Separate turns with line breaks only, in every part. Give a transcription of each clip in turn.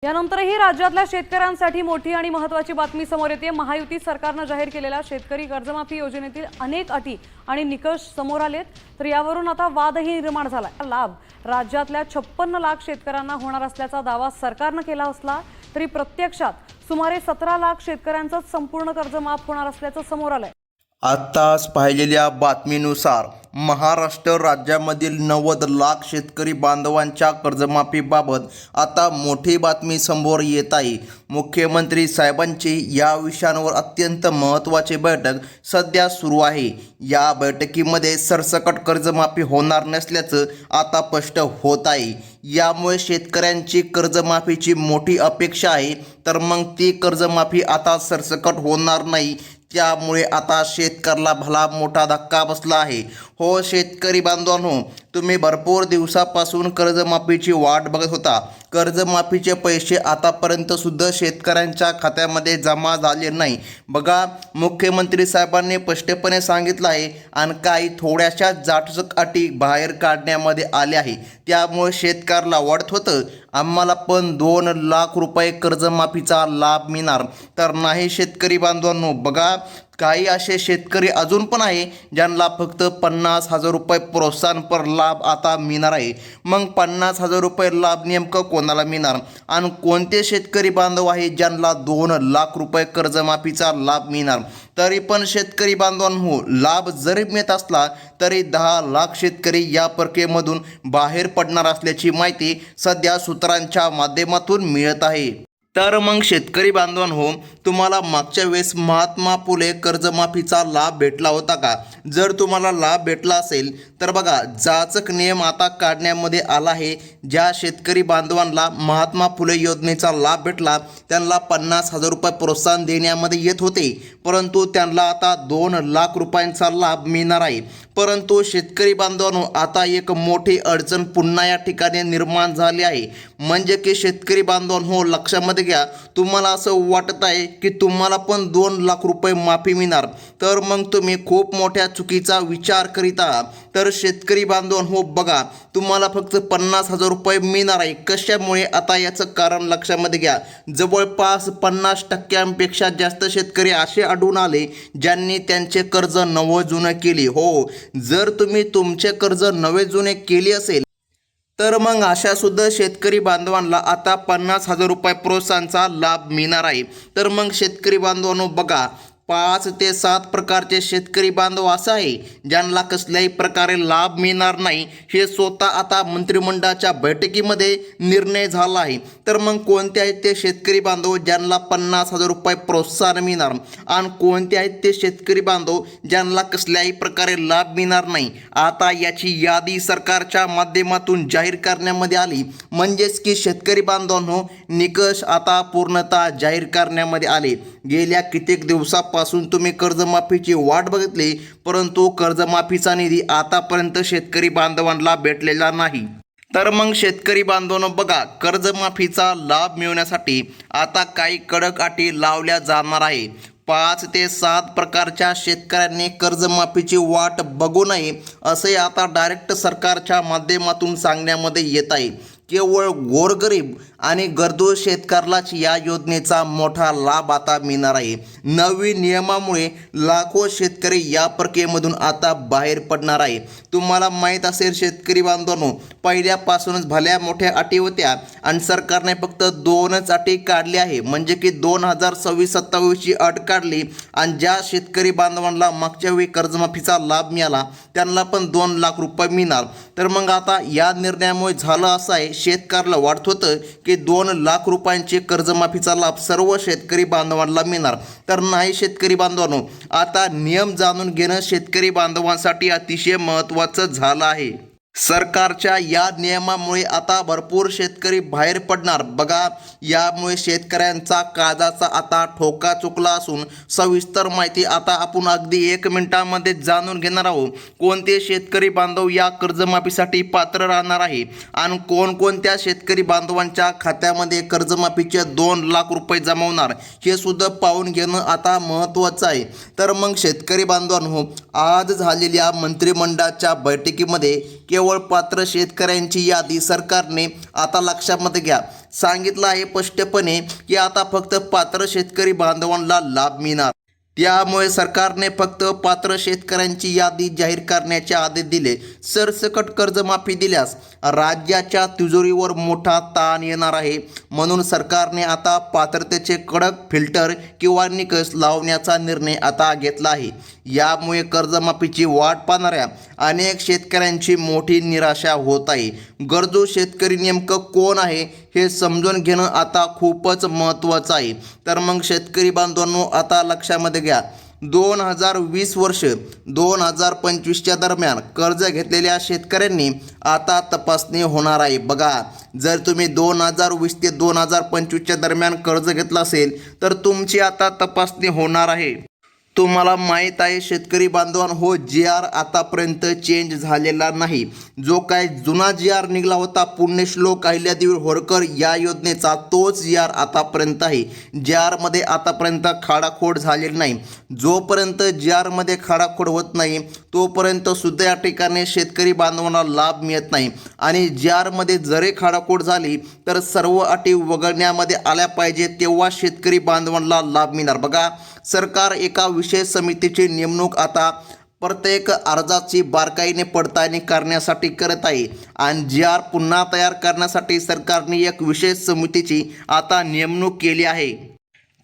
यानंतरही राज्यातल्या शेतकऱ्यांसाठी मोठी आणि महत्त्वाची बातमी समोर येते। महायुती सरकारने जाहीर केलेल्या शेतकरी कर्जमाफी योजनेतील अनेक अटी आणि निकष समोर आलेत, तर यावरून आता वादही निर्माण झाला। लाभ राज्यातल्या 56 लाख शेतकऱ्यांना होणार असल्याचा दावा सरकारने केला असला तरी प्रत्यक्षात सुमारे 17 लाख शेतकऱ्यांचं संपूर्ण कर्ज माफ होणार असल्याचं समोर आलंय।
आत्ताच पाहिलेल्या बातमीनुसार महाराष्ट्र राज्यामधील 90 लाख शेतकरी बांधवांच्या कर्जमाफीबाबत आता मोठी बातमी समोर येत आहे। मुख्यमंत्री साहेबांची या विषयांवर अत्यंत महत्त्वाची बैठक सध्या सुरू आहे। या बैठकीमध्ये सरसकट कर्जमाफी होणार नसल्याचं आता स्पष्ट होत आहे। यामुळे शेतकऱ्यांची कर्जमाफीची मोठी अपेक्षा आहे, तर मग ती कर्जमाफी आता सरसकट होणार नाही। त्यामुळे आता शेतकऱ्याला भला मोठा धक्का बसला आहे। हो शेतकरी बांधवांनो, तुम्ही भरपूर दिवसापासून कर्जमाफीची वाट बघत होता। कर्जमाफीचे पैसे आतापर्यंत सुद्धा शेतकऱ्यांच्या खात्यामध्ये जमा झाले नाही। बघा, मुख्यमंत्री साहेबांनी स्पष्टपणे सांगितलं आहे आणि काही थोड्याशा जाचक अटी बाहेर काढण्यामध्ये आल्या आहे। त्यामुळे शेतकऱ्याला वाटत होतं आम्हाला पण 2 लाख रुपये कर्जमाफीचा लाभ मिळणार, तर नाही शेतकरी बांधवांनो। बघा, काही असे शेतकरी अजून पण आहे ज्यांना फक्त 50,000 रुपये प्रोत्साहनपर लाभ आता मिळणार आहे। मग 50,000 रुपये लाभ नेमकं कोणाला मिळणार आणि कोणते शेतकरी बांधव आहे ज्यांना 2 लाख रुपये कर्जमाफीचा लाभ मिळणार? तरी पण शेतकरी बांधवांनो, लाभ जरी मिळत असला तरी 10 लाख शेतकरी या प्रक्रियेमधून बाहेर पडणार असल्याची माहिती सध्या सूत्रांच्या माध्यमातून मिळत आहे। तर मग शेतकरी बांधवांनो, तुम्हाला मागच्या वेळेस महात्मा फुले कर्जमाफीचा लाभ भेटला होता का? जर तुम्हाला लाभ भेटला असेल तर बघा, जाचक नियम आता काढण्यामध्ये आला आहे। ज्या शेतकरी बांधवांना महात्मा फुले योजनेचा लाभ भेटला त्यांना 50,000 रुपये प्रोत्साहन देण्यामध्ये येत होते, परंतु त्यांना आता 2 लाख रुपयांचा लाभ मिळणार आहे। परंतु शेतकरी बांधवांनो, आता एक मोठी अडचण पुन्हा या ठिकाणी निर्माण झाली आहे। म्हणजे की शेतकरी बांधवांनो, लक्षामध्ये घ्या, तुम्हाला असं वाटत आहे की तुम्हाला पण 2 लाख रुपये माफी मिळणार, तर मग तुम्ही खूप मोठ्या चुकीचा विचार करीत आहात। तर शेतकरी बांधवांनो, बघा, तुम्हाला फक्त 50,000 रुपये मिळणार आहे। कशामुळे? आता याचं कारण लक्षामध्ये घ्या। जवळपास 50% जास्त शेतकरी असे आढळून आले ज्यांनी त्यांचे कर्ज नवे जुने केले। हो, जर तुम्ही तुमचे कर्ज नवे जुने केले असेल तर मग अशा सुद्धा शेतकरी बांधवांना आता 50,000 रुपये प्रोत्साहनाचा लाभ मिळणार आहे। तर मग शेतकरी बांधवांनो, बघा, 5 ते 7 प्रकारचे शेतकरी बांधव असं आहे ज्यांना कसल्याही प्रकारे लाभ मिळणार नाही, हे स्वतः आता मंत्रिमंडळाच्या बैठकीमध्ये निर्णय झाला आहे। तर मग कोणते आहेत ते शेतकरी बांधव ज्यांना 50,000 रुपये प्रोत्साहन मिळणार आणि कोणते आहेत ते शेतकरी बांधव ज्यांना कसल्याही प्रकारे लाभ मिळणार नाही? आता याची यादी सरकारच्या माध्यमातून जाहीर करण्यामध्ये आली। म्हणजेच की शेतकरी बांधवांनो, निकष आता पूर्णतः जाहीर करण्यामध्ये आले। गेल्या कित्येक दिवसापासून तुम्ही कर्जमाफीची वाट बघितली, परंतु कर्जमाफीचा निधी आतापर्यंत शेतकरी बांधवांना भेटलेला नाही। तर मग शेतकरी बांधवांनो, बघा, कर्जमाफीचा लाभ मिळवण्यासाठी आता काही कडक अटी लावल्या जाणार आहे। 5 ते 7 प्रकारच्या शेतकऱ्यांनी कर्जमाफीची वाट बघू नये असे आता डायरेक्ट सरकारच्या माध्यमातून सांगण्यामध्ये येत आहे। केवळ गोरगरीब आणि गरजू शेतकऱ्यालाच या योजनेचा मोठा लाभ आता मिळणार आहे। नवीन नियमामुळे लाखो शेतकरी या प्रक्रियेमधून आता बाहेर पडणार आहे। तुम्हाला माहीत असेल शेतकरी बांधवांनो, पहिल्यापासूनच भल्या मोठ्या अटी होत्या आणि सरकारने फक्त 2च अटी काढली आहे। म्हणजे की 2026-27ची अट काढली आणि ज्या शेतकरी बांधवांना मागच्या वेळी कर्जमाफीचा लाभ मिळाला त्यांना पण 2 लाख रुपये मिळणार। तर मग आता या निर्णयामुळे झालं असं आहे, शेतकऱ्याला वाटत होतं की 2 लाख रुपयांचे कर्जमाफीचा लाभ सर्व शेतकरी बांधवांना मिळणार, तर नाही शेतकरी बांधवांनो। आता नियम जाणून घेणं शेतकरी बांधवांसाठी अतिशय महत्त्वाचं झालं आहे। सरकारच्या या नियमामुळे आता भरपूर शेतकरी बाहेर पडणार। बघा, यामुळे शेतकऱ्यांचा काळजाचा आता ठोका चुकला असून सविस्तर माहिती आता आपण अगदी 1 मिनिटामध्ये जाणून घेणार आहोत। कोणते शेतकरी बांधव या कर्जमाफीसाठी पात्र राहणार आहे आणि कोणकोणत्या शेतकरी बांधवांच्या खात्यामध्ये कर्जमाफीचे 2 लाख रुपये जमवणार हे सुद्धा पाहून घेणं आता महत्त्वाचं आहे। तर मग शेतकरी बांधवांनो, आज झालेल्या मंत्रिमंडळाच्या बैठकीमध्ये केवळ केवळ पात्र शेतकऱ्यांची यादी सरकारने आता लक्षामध्ये घ्या सांगितलं आहे स्पष्टपणे की आता फक्त पात्र शेतकरी बांधवांना लाभ मिळणार। त्यामुळे सरकारने फक्त पात्र शेतकऱ्यांची यादी जाहीर करण्याचे आदेश दिले। सरसकट कर्जमाफी दिल्यास राज्याच्या तिजोरीवर मोठा ताण येणार आहे, म्हणून सरकारने आता पात्रतेचे कडक फिल्टर किंवा निकष लावण्याचा निर्णय आता घेतला आहे। यामुळे कर्जमाफीची वाट पाहणाऱ्या अनेक शेतकऱ्यांची मोठी निराशा होत आहे। गरजू शेतकरी नेमकं कोण आहे हे समजून घेणं आता खूपच महत्त्वाचं आहे। तर मग शेतकरी बांधवांनो आता लक्षामध्ये घ्या, 2020 वर्ष 2025च्या दरम्यान कर्ज घेतलेल्या शेतकऱ्यांनी आता तपासणी होणार आहे। बघा, जर तुम्ही 2020 ते 2025च्या दरम्यान कर्ज घेतलं असेल तर तुमची आता तपासणी होणार आहे। तुम्हाला माहीत आहे शेतकरी बांधवांनो, GR आतापर्यंत चेंज झालेला नाही। जो काय जुना GR निघाला होता पुण्यश्लोक अहिल्यादेवी होळकर या योजनेचा तोच GR आतापर्यंत आहे। GR मध्ये आतापर्यंत खाडाखोड झालेली नाही। जोपर्यंत GR मध्ये खाडाखोड होत नाही तोपर्यंत सुद्धा या ठिकाणी शेतकरी बांधवांना लाभ मिळत नाही आणि GR मध्ये जरी खाडाखोड झाली तर सर्व अटी वगळण्यामध्ये आल्या पाहिजे तेव्हा शेतकरी बांधवांना लाभ मिळणार। बघा, सरकार एका विशेष समितीची नेमणूक आता प्रत्येक अर्जाची बारकाईने पडताळणी करण्यासाठी करत आहे आणि GR पुन्हा तयार करण्यासाठी सरकारने एक विशेष समितीची आता नेमणूक केली आहे।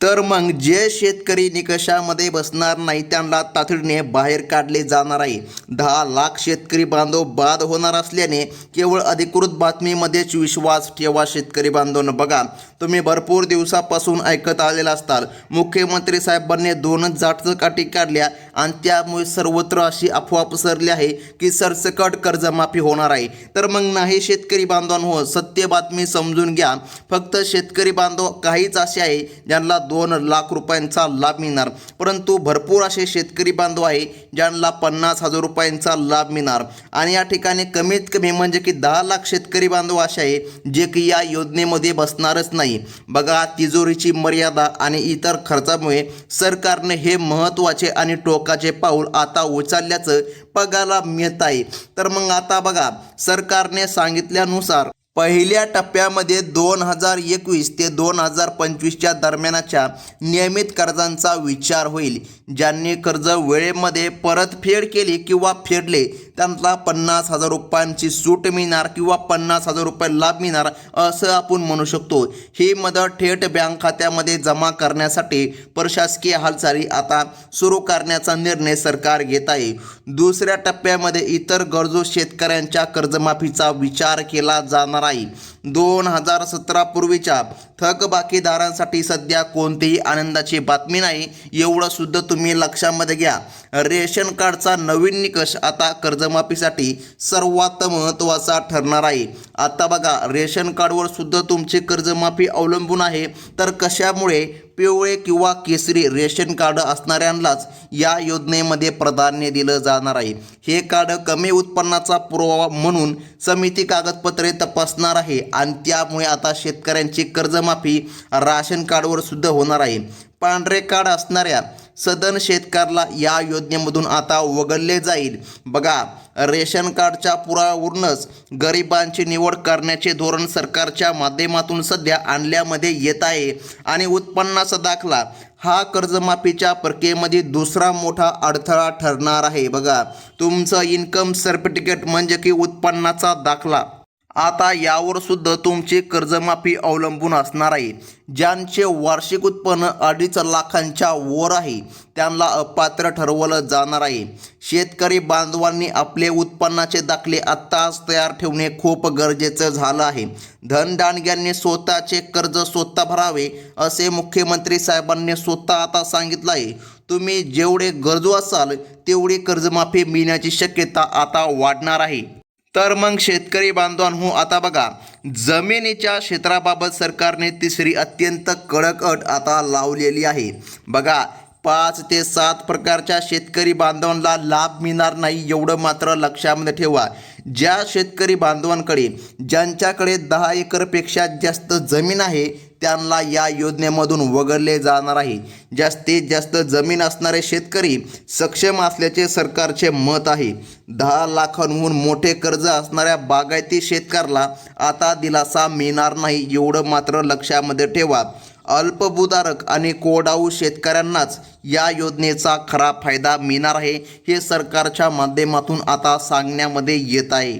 तर मग जे शेतकरी निकषामध्ये बसणार नाही त्यांना तातडीने बाहेर काढले जाणार आहे। 10 लाख शेतकरी बांधव बाद होणार असल्याने केवळ अधिकृत बातमीमध्येच विश्वास ठेवा शेतकरी बांधवांनो। बघा, तुम्ही भरपूर दिवसापासून ऐकत आलेला असताल मुख्यमंत्री साहेबांनी 2च जाटक अटी काढल्या आणि त्यामुळे सर्वत्र अशी अफवा पसरली आहे की सरसकट कर्जमाफी होणार आहे। तर मग नाही शेतकरी बांधवांनो, सत्य बातमी समजून घ्या। फक्त शेतकरी बांधव काहीच असे आहे ज्यांना 2 लाख रुपयांचा लाभ मिळणार, परंतु भरपूर असे शेतकरी बांधव आहे ज्यांना 50,000 रुपयांचा लाभ मिळणार आणि या ठिकाणी कमीत कमी म्हणजे की 10 लाख शेतकरी बांधव असे आहे जे की या योजनेमध्ये बसणारच नाही। बघा, तिजोरीची मर्यादा आणि इतर खर्चामुळे सरकारने हे महत्त्वाचे आणि टोकाचे पाऊल आता उचलल्याचं बघायला मिळत आहे। तर मग आता बघा, सरकारने सांगितल्यानुसार पहिल्या टप्प्यामध्ये 2021 ते 2025च्या दरम्यानच्या नियमित कर्जांचा विचार होईल। ज्यांनी कर्ज वेळेमध्ये परतफेड केली किंवा फेडले त्यांना 50,000 रुपयांची सूट मिळणार किंवा 50,000 रुपये लाभ मिळणार असं आपण म्हणू शकतो। ही मदत थेट बँक खात्यामध्ये जमा करण्यासाठी प्रशासकीय हालचाली आता सुरू करण्याचा निर्णय सरकार घेत आहे। दुसऱ्या टप्प्यामध्ये इतर गरजू शेतकऱ्यांच्या कर्जमाफीचा विचार केला जाणार आहे। 2017 पूर्वीच्या थकबाकीदारांसाठी सध्या कोणतीही आनंदाची बातमी नाही, एवढं सुद्धा तुम्ही लक्षामध्ये घ्या। रेशन कार्डचा नवीन निकष आता कर्जमाफीसाठी सर्वात महत्त्वाचा ठरणार आहे। आता बघा, रेशन कार्डवर सुद्धा तुमची कर्जमाफी अवलंबून आहे। तर कशामुळे पिवळे किंवा केसरी रेशन कार्ड असणाऱ्यांनाच या योजनेमध्ये प्राधान्य दिलं जाणार आहे। हे कार्ड कमी उत्पन्नाचा पुरावा म्हणून समिती कागदपत्रे तपासणार आहे आणि त्यामुळे आता शेतकऱ्यांची कर्जमाफी राशन कार्डवर सुद्धा होणार आहे। पांढरे कार्ड असणाऱ्या सदन शेतकऱ्याला या योजनेमधून आता वगळले जाईल। बघा, रेशन कार्डच्या पुराव्यावरूनच गरिबांची निवड करण्याचे धोरण सरकारच्या माध्यमातून सध्या आणल्यामध्ये येत आहे आणि उत्पन्नाचा दाखला हा कर्जमाफीच्या प्रक्रियेमध्ये दुसरा मोठा अडथळा ठरणार आहे। बघा, तुमचं इन्कम सर्टिफिकेट म्हणजे की उत्पन्नाचा दाखला आता यावर सुद्धा तुमची कर्जमाफी अवलंबून असणार आहे। ज्यांचे वार्षिक उत्पन्न 2.5 लाखांच्या वर आहे त्यांना अपात्र ठरवलं जाणार आहे। शेतकरी बांधवांनी आपले उत्पन्नाचे दाखले आत्ताच तयार ठेवणे खूप गरजेचं झालं आहे। धनदांडग्यांनी स्वतःचे कर्ज स्वतः भरावे असे मुख्यमंत्री साहेबांनी स्वतः आता सांगितलं आहे। तुम्ही जेवढे गरजू असाल तेवढी कर्जमाफी मिळण्याची शक्यता आता वाढणार आहे। तर मग शेतकरी बांधवांनो, आता बघा, जमिनीच्या क्षेत्राबाबत सरकारने तिसरी अत्यंत कडक अट आता लावलेली आहे। बघा, 5 ते 7 प्रकारच्या शेतकरी बांधवांना लाभ मिळणार नाही एवढं मात्र लक्षामध्ये ठेवा। ज्या शेतकरी बांधवांकडे ज्यांच्याकडे 10 एकरपेक्षा जास्त जमीन आहे त्यांना या योजनेमधून वगळले जाणार आहे. जास्तीत जास्त जमीन असणारे शेतकरी सक्षम असल्याचे सरकारचे मत आहे. 10 लाखांहून मोठे कर्ज असणाऱ्या बागायती शेतकऱ्याला आता दिलासा मिळणार नाही, एवढं मात्र लक्षामध्ये ठेवा. अल्पभूधारक आणि कोरडवाहू शेतकऱ्यांनाच या योजनेचा खरा फायदा मिळणार आहे, हे सरकारच्या माध्यमातून आता सांगण्यामध्ये येत आहे.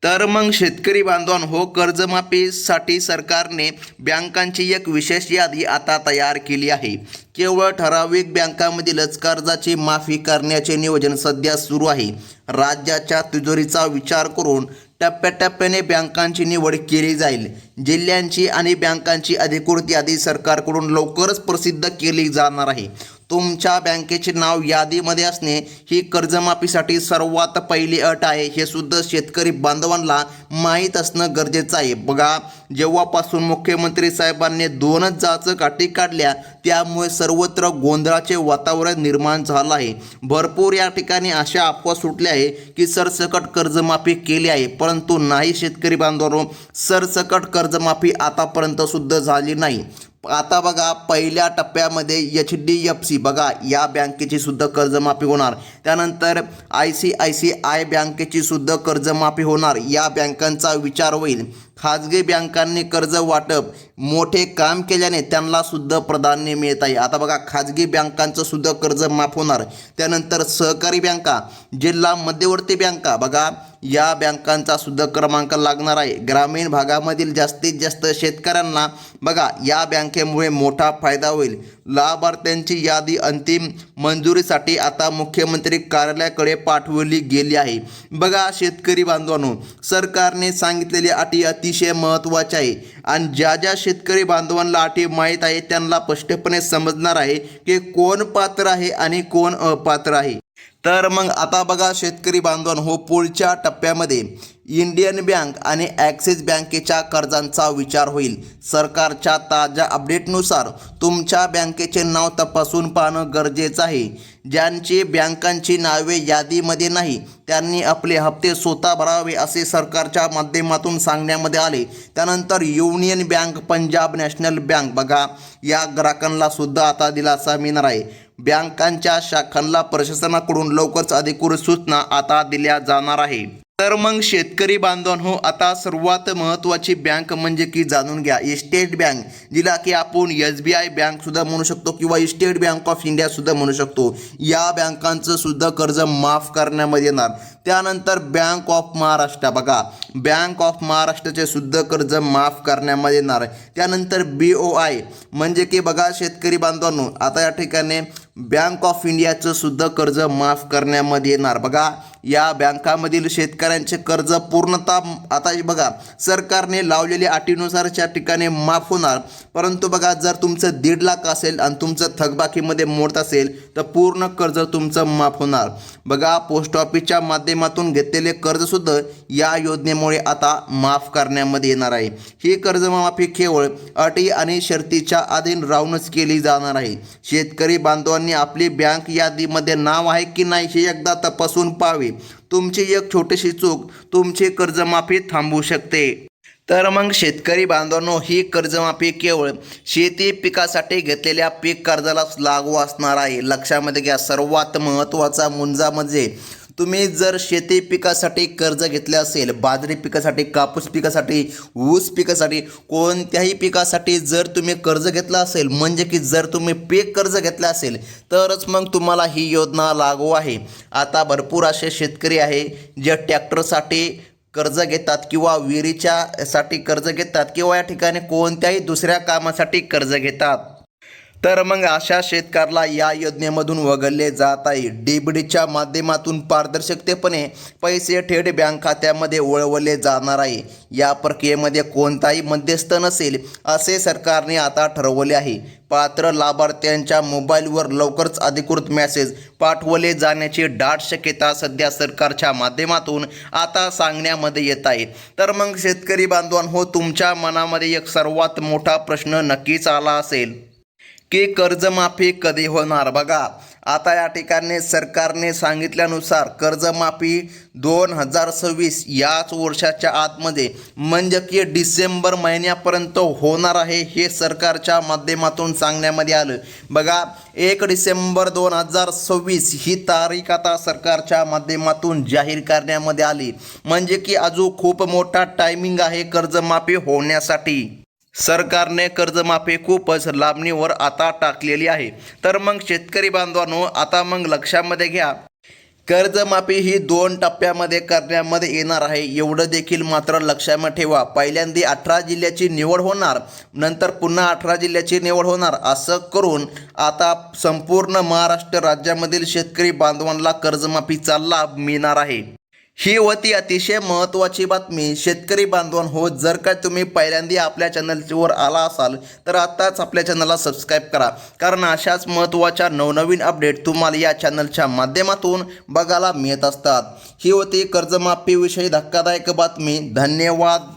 तर मग शेतकरी बांधवांनो, कर्जमाफीसाठी सरकारने बँकांची एक विशेष यादी आता तयार केली आहे. केवळ ठराविक बँकांमधीलच कर्जाची माफी करण्याचे नियोजन सध्या सुरू आहे. राज्याच्या तिजोरीचा विचार करून टप्प्याटप्प्याने बँकांची निवड केली जाईल. जिल्ह्यांची आणि बँकांची अधिकृत यादी सरकारकडून लवकरच प्रसिद्ध केली जाणार आहे. तुमच्या बँकेचे नाव यादीमध्ये असणे ही कर्जमाफीसाठी सर्वात पहिली अट आहे, हे सुद्धा शेतकरी बांधवांना माहीत असणं गरजेचं आहे. बघा, जेव्हापासून मुख्यमंत्री साहेबांनी 2च जाचक अटी काढल्या त्यामुळे सर्वत्र गोंधळाचे वातावरण निर्माण झालं आहे. भरपूर या ठिकाणी अशा अफवा सुटल्या आहे की सरसकट कर्जमाफी केली आहे, परंतु नाही शेतकरी बांधवांनो, सरसकट कर्जमाफी आतापर्यंत सुद्धा झाली नाही. आता बघा, पहिल्या टप्प्यामध्ये HDFC बघा या बँकेची सुद्धा कर्जमाफी होणार. त्यानंतर ICICI बँकेची सुद्धा कर्जमाफी होणार. या बँकांचा विचार होईल. खाजगी बँकांनी कर्ज वाटप मोठे काम केल्याने त्यांना सुद्धा प्राधान्य मिळत आहे. आता बघा, खाजगी बँकांचं सुद्धा कर्ज माफ होणार. त्यानंतर सहकारी बँका, जिल्हा मध्यवर्ती बँका बघा या बँकांचा सुद्धा क्रमांक लागणार आहे. ग्रामीण भागामधील जास्तीत जास्त शेतकऱ्यांना बघा या बँकेमुळे मोठा फायदा होईल. लाभार्थ्यांची यादी अंतिम मंजुरीसाठी आता मुख्यमंत्री कार्यालयाकडे पाठवली गेली आहे. बघा शेतकरी बांधवांनो, सरकारने सांगितलेली अटी अतिशय महत्त्वाच्या आहे आणि ज्या ज्या शेतकरी बांधवांना अटी माहीत आहे त्यांना स्पष्टपणे समजणार आहे की कोण पात्र आहे आणि कोण अपात्र आहे. तर मग आता बघा शेतकरी बांधवांनो, पुढच्या टप्प्यामध्ये इंडियन बँक आणि ॲक्सिस बँकेच्या कर्जांचा विचार होईल. सरकारच्या ताज्या अपडेटनुसार तुमच्या बँकेचे नाव तपासून पाहणं गरजेचं आहे. ज्यांची बँकांची नावे यादीमध्ये नाही त्यांनी आपले हप्ते स्वतः भरावे असे सरकारच्या माध्यमातून सांगण्यामध्ये आले. त्यानंतर union bank, Punjab national bank बघा या ग्राहकांना सुद्धा आता दिलासा मिळणार आहे. बँकांच्या शाखांना प्रशासनाकडून लवकरच अधिकृत सूचना आता दिल्या जाणार आहे. तर मग शेतकरी बांधवांनो, आता सर्वात महत्त्वाची बँक म्हणजे की जाणून घ्या स्टेट बँक, जिला की आपण SBI बँक सुद्धा म्हणू शकतो किंवा स्टेट बँक ऑफ इंडिया सुद्धा म्हणू शकतो. या बँकांचं सुद्धा कर्ज माफ करण्यामध्ये येणार. त्यानंतर बँक ऑफ महाराष्ट्र बघा, बँक ऑफ महाराष्ट्राचे सुद्धा कर्ज माफ करण्यामध्ये येणार. त्यानंतर BOI म्हणजे की बघा शेतकरी बांधवांनो, आता या ठिकाणी बँक ऑफ इंडियाचं सुद्धा कर्ज माफ करण्यामध्ये येणार. बघा या बँकामधील शेतकऱ्यांचे कर्ज पूर्णतः आता बघा सरकारने लावलेल्या अटीनुसारच्या ठिकाणी माफ होणार. परंतु बघा, जर तुमचं 1.5 लाख असेल आणि तुमचं थकबाकीमध्ये मोडत असेल तर पूर्ण कर्ज तुमचं माफ होणार. बघा, पोस्ट ऑफिसच्या माध्यमातून घेतलेले कर्जसुद्धा या योजनेमुळे आता माफ करण्यामध्ये येणार आहे. ही कर्जमाफी केवळ अटी आणि शर्तीच्या अधीन राहूनच केली जाणार आहे. शेतकरी बांधवांनी आपली बँक यादीमध्ये नाव आहे की नाही हे एकदा तपासून पाहावे. तुमची एक छोटीशी चूक तुमची कर्जमाफी थांबवू शकते. तर मग शेतकरी बांधवांनो, ही कर्जमाफी केवळ शेती पिकासाठी घेतलेल्या पीक कर्जालाच लागू असणार आहे. लक्षामध्ये घ्या, सर्वात महत्त्वाचा मुद्दा म्हणजे तुम्ही जर शेती पिकासाठी कर्ज घेतले असेल, बाजरी पिकासाठी, कापूस पिकासाठी, ऊस पिकासाठी, कोणत्याही पिकासाठी जर तुम्ही कर्ज घेतलं असेल, म्हणजे की जर तुम्ही पीक कर्ज घेतलं असेल तरच मग तुम्हाला ही योजना लागू आहे. आता भरपूर असे शेतकरी आहे जे ट्रॅक्टरसाठी कर्ज घेतात किंवा विहिरीच्या साठी कर्ज घेतात किंवा या ठिकाणी कोणत्याही दुसऱ्या कामासाठी कर्ज घेतात. तर मग अशा शेतकऱ्याला या योजनेमधून वगळले जात आहे. DBDच्या माध्यमातून पारदर्शकतेपणे पैसे थेट बँक खात्यामध्ये वळवले जाणार आहे. या प्रक्रियेमध्ये कोणताही मध्यस्थ नसेल असे सरकारने आता ठरवले आहे. पात्र लाभार्थ्यांच्या मोबाईलवर लवकरच अधिकृत मेसेज पाठवले जाण्याची दाट शक्यता सध्या सरकारच्या माध्यमातून आता सांगण्यामध्ये येत आहे. तर मग शेतकरी बांधवांनो, तुमच्या मनामध्ये एक सर्वात मोठा प्रश्न नक्कीच आला असेल की कर्जमाफी कधी होणार. बघा, आता या ठिकाणी सरकारने सांगितल्यानुसार कर्जमाफी 2026 याच वर्षाच्या आतमध्ये म्हणजे की डिसेंबर महिन्यापर्यंत होणार आहे, हे सरकारच्या माध्यमातून सांगण्यामध्ये आलं. बघा, 1 डिसेंबर 2026 ही तारीख आता सरकारच्या माध्यमातून जाहीर करण्यामध्ये आली. म्हणजे की अजून खूप मोठा टायमिंग आहे कर्जमाफी होण्यासाठी. सरकारने कर्जमाफी खूपच लांबणीवर आता टाकलेली आहे. तर मग शेतकरी बांधवांनो, आता मग लक्षामध्ये घ्या, कर्जमाफी ही 2 टप्प्यामध्ये करण्यामध्ये येणार आहे, एवढं देखील मात्र लक्षामध्ये ठेवा. पहिल्यांदा 18 जिल्ह्याची निवड होणार, नंतर पुन्हा 18 जिल्ह्याची निवड होणार. असं करून आता संपूर्ण महाराष्ट्र राज्यामधील शेतकरी बांधवांना कर्जमाफीचा लाभ मिळणार आहे. ही होती अतिशय महत्त्वाची बातमी. शेतकरी बांधवांनो, जर का तुम्ही पहिल्यांदा आपल्या चॅनलवर आला असाल तर आत्ताच आपल्या चॅनलला सबस्क्राईब करा, कारण अशाच महत्त्वाच्या नवनवीन अपडेट तुम्हाला या चॅनलच्या माध्यमातून बघायला मिळत असतात. ही होती कर्जमाफीविषयी धक्कादायक बातमी. धन्यवाद.